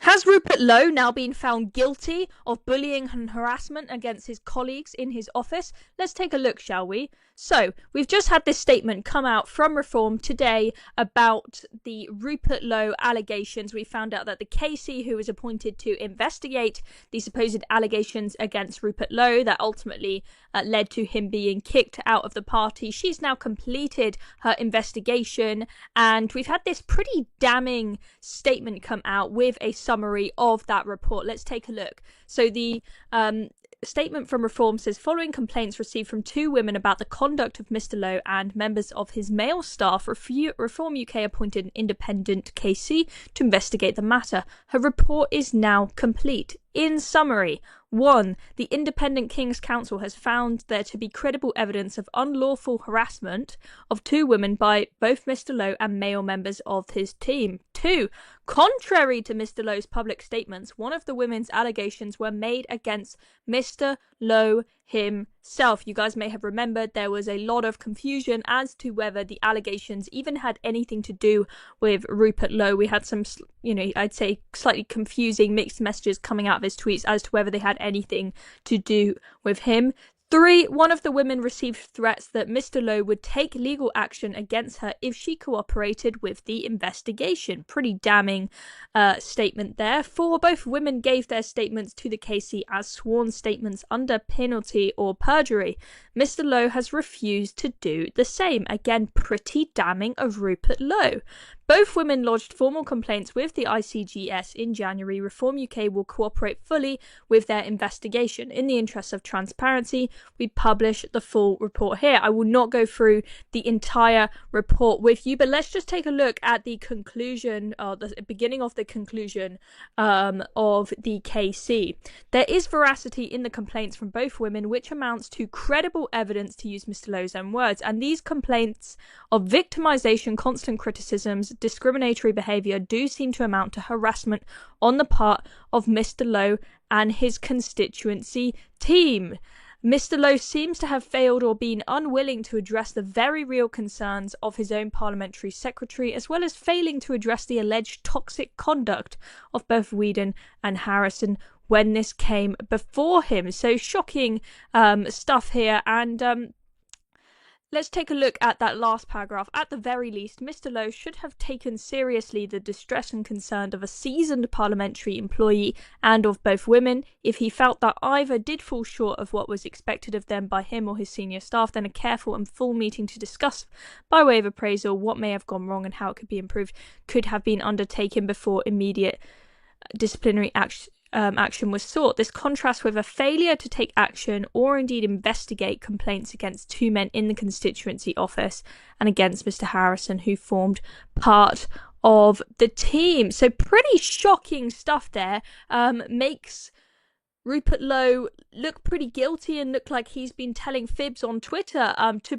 Has Rupert Lowe now been found guilty of bullying and harassment against his colleagues in his office? Let's take a look, shall we? So, we've just had this statement come out from Reform today about the Rupert Lowe allegations. We found out that the KC who was appointed to investigate the supposed allegations against Rupert Lowe that ultimately led to him being kicked out of the party, she's now completed her investigation, and we've had this pretty damning statement come out with a summary of that report. Let's take a look. So the statement from Reform says, following complaints received from two women about the conduct of Mr. Lowe and members of his male staff, Reform UK appointed an independent KC to investigate the matter. Her report is now complete. In summary, 1. The Independent King's Council has found there to be credible evidence of unlawful harassment of two women by both Mr. Lowe and male members of his team. 2. Contrary to Mr. Lowe's public statements, one of the women's allegations were made against Mr. Lowe himself. You guys may have remembered there was a lot of confusion as to whether the allegations even had anything to do with Rupert Lowe. We had some, I'd say slightly confusing mixed messages coming out of his tweets as to whether they had anything to do with him. 3. One of the women received threats that Mr. Lowe would take legal action against her if she cooperated with the investigation. Pretty damning statement there. 4. Both women gave their statements to the KC as sworn statements under penalty or perjury. Mr. Lowe has refused to do the same. Again, pretty damning of Rupert Lowe. Both women lodged formal complaints with the ICGS in January. Reform UK will cooperate fully with their investigation. In the interest of transparency, we publish the full report here. I will not go through the entire report with you, but let's just take a look at the conclusion, the beginning of the conclusion of the KC. There is veracity in the complaints from both women, which amounts to credible evidence, to use Mr. Lowe's own words, and these complaints of victimization, constant criticisms, discriminatory behaviour do seem to amount to harassment on the part of Mr. Lowe and his constituency team. Mr. Lowe seems to have failed or been unwilling to address the very real concerns of his own parliamentary secretary, as well as failing to address the alleged toxic conduct of both Whedon and Harrison when this came before him. So shocking stuff here, and let's take a look at that last paragraph. At the very least, Mr. Lowe should have taken seriously the distress and concern of a seasoned parliamentary employee and of both women. If he felt that either did fall short of what was expected of them by him or his senior staff, then a careful and full meeting to discuss by way of appraisal what may have gone wrong and how it could be improved could have been undertaken before immediate disciplinary action was sought. This contrasts with a failure to take action or indeed investigate complaints against two men in the constituency office and against Mr. Harrison, who formed part of the team. So pretty shocking stuff there. Makes Rupert Lowe look pretty guilty and look like he's been telling fibs on Twitter. To